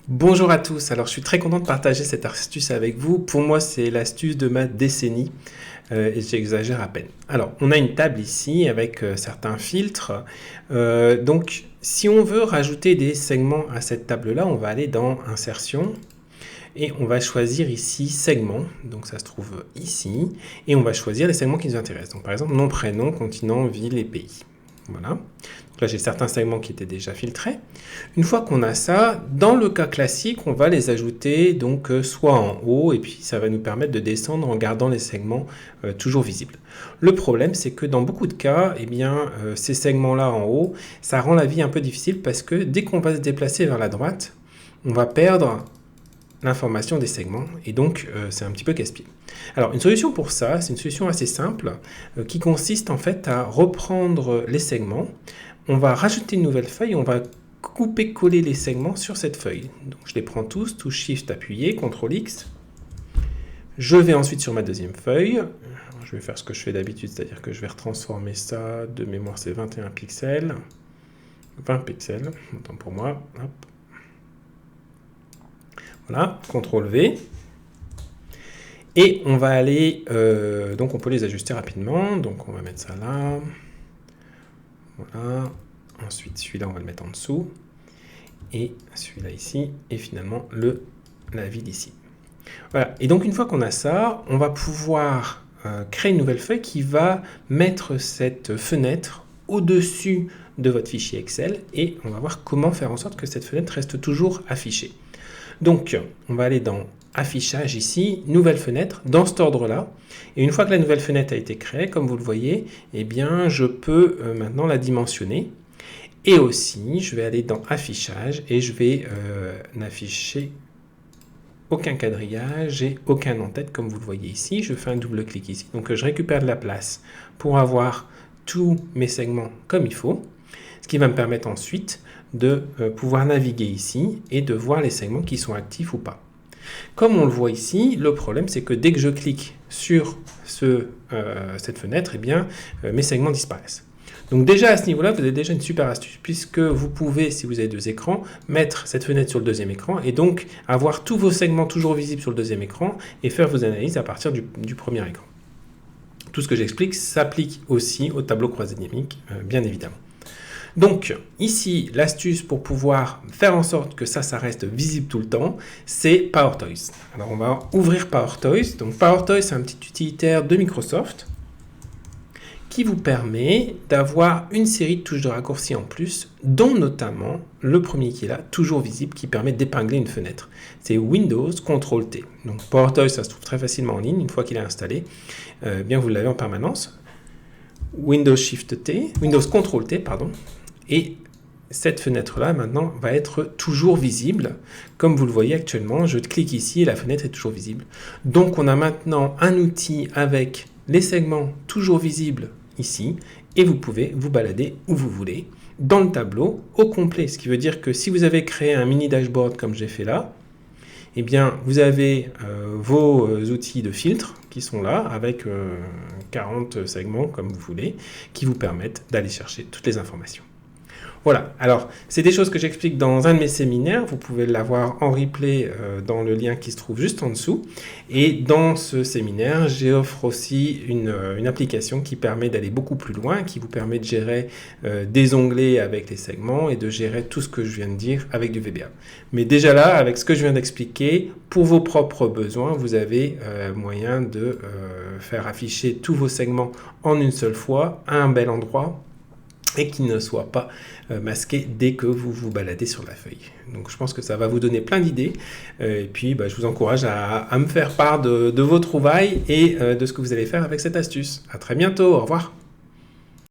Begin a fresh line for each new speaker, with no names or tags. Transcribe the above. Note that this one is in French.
Bonjour à tous, alors je suis très content de partager cette astuce avec vous. Pour moi, c'est l'astuce de ma décennie et j'exagère à peine. Alors, on a une table ici avec certains filtres. Donc, si on veut rajouter des segments à cette table-là, on va aller dans Insertion et on va choisir ici Segments. Donc, ça se trouve ici et on va choisir les segments qui nous intéressent. Donc, par exemple, nom, prénom, continent, ville et pays. Voilà. Donc là, j'ai certains segments qui étaient déjà filtrés. Une fois qu'on a ça, dans le cas classique, on va les ajouter donc soit en haut, et puis ça va nous permettre de descendre en gardant les segments toujours visibles. Le problème, c'est que dans beaucoup de cas, eh bien, ces segments-là en haut, ça rend la vie un peu difficile parce que dès qu'on va se déplacer vers la droite, on va perdre l'information des segments et donc c'est un petit peu casse-pied. Alors une solution pour ça, c'est une solution assez simple qui consiste en fait à reprendre les segments, on va rajouter une nouvelle feuille, on va couper-coller les segments sur cette feuille. Donc je les prends tous, touche Shift appuyé, CTRL X. Je vais ensuite sur ma deuxième feuille, je vais faire ce que je fais d'habitude, c'est-à-dire que je vais retransformer ça, de mémoire c'est 21 pixels, 20 pixels, autant pour moi, hop. Voilà, CTRL V. Et on va aller, donc on peut les ajuster rapidement, donc on va mettre ça là, voilà, ensuite celui-là on va le mettre en dessous, et celui-là ici, et finalement la ville ici. Voilà, et donc une fois qu'on a ça, on va pouvoir créer une nouvelle feuille qui va mettre cette fenêtre au-dessus de votre fichier Excel, et on va voir comment faire en sorte que cette fenêtre reste toujours affichée. Donc, on va aller dans Affichage ici, Nouvelle fenêtre, dans cet ordre-là. Et une fois que la nouvelle fenêtre a été créée, comme vous le voyez, eh bien, je peux maintenant la dimensionner. Et aussi, je vais aller dans Affichage et je vais n'afficher aucun quadrillage et aucun en-tête, comme vous le voyez ici. Je fais un double clic ici. Donc, je récupère de la place pour avoir tous mes segments comme il faut. Ce qui va me permettre ensuite de pouvoir naviguer ici et de voir les segments qui sont actifs ou pas. Comme on le voit ici, le problème c'est que dès que je clique sur cette fenêtre, eh bien, mes segments disparaissent. Donc déjà à ce niveau-là, vous avez déjà une super astuce puisque vous pouvez, si vous avez deux écrans, mettre cette fenêtre sur le deuxième écran et donc avoir tous vos segments toujours visibles sur le deuxième écran et faire vos analyses à partir du premier écran. Tout ce que j'explique s'applique aussi au tableau croisé dynamique, bien évidemment. Donc ici, l'astuce pour pouvoir faire en sorte que ça reste visible tout le temps, c'est PowerToys. Alors on va ouvrir PowerToys. Donc PowerToys, c'est un petit utilitaire de Microsoft qui vous permet d'avoir une série de touches de raccourcis en plus, dont notamment le premier qui est là, toujours visible, qui permet d'épingler une fenêtre. C'est Windows CTRL-T. Donc PowerToys, ça se trouve très facilement en ligne, une fois qu'il est installé, bien vous l'avez en permanence. Windows Shift-T, Windows CTRL-T, pardon. Et cette fenêtre-là, maintenant, va être toujours visible. Comme vous le voyez actuellement, je clique ici et la fenêtre est toujours visible. Donc, on a maintenant un outil avec les segments toujours visibles ici. Et vous pouvez vous balader où vous voulez dans le tableau au complet. Ce qui veut dire que si vous avez créé un mini dashboard comme j'ai fait là, eh bien, vous avez vos outils de filtre qui sont là avec 40 segments comme vous voulez qui vous permettent d'aller chercher toutes les informations. Voilà, alors c'est des choses que j'explique dans un de mes séminaires, vous pouvez l'avoir en replay dans le lien qui se trouve juste en dessous. Et dans ce séminaire, j'offre aussi une application qui permet d'aller beaucoup plus loin, qui vous permet de gérer des onglets avec les segments et de gérer tout ce que je viens de dire avec du VBA. Mais déjà là, avec ce que je viens d'expliquer, pour vos propres besoins, vous avez moyen de faire afficher tous vos segments en une seule fois, à un bel endroit, et qui ne soit pas masqué dès que vous vous baladez sur la feuille. Donc je pense que ça va vous donner plein d'idées, et puis je vous encourage à me faire part de vos trouvailles et de ce que vous allez faire avec cette astuce. À très bientôt, au revoir.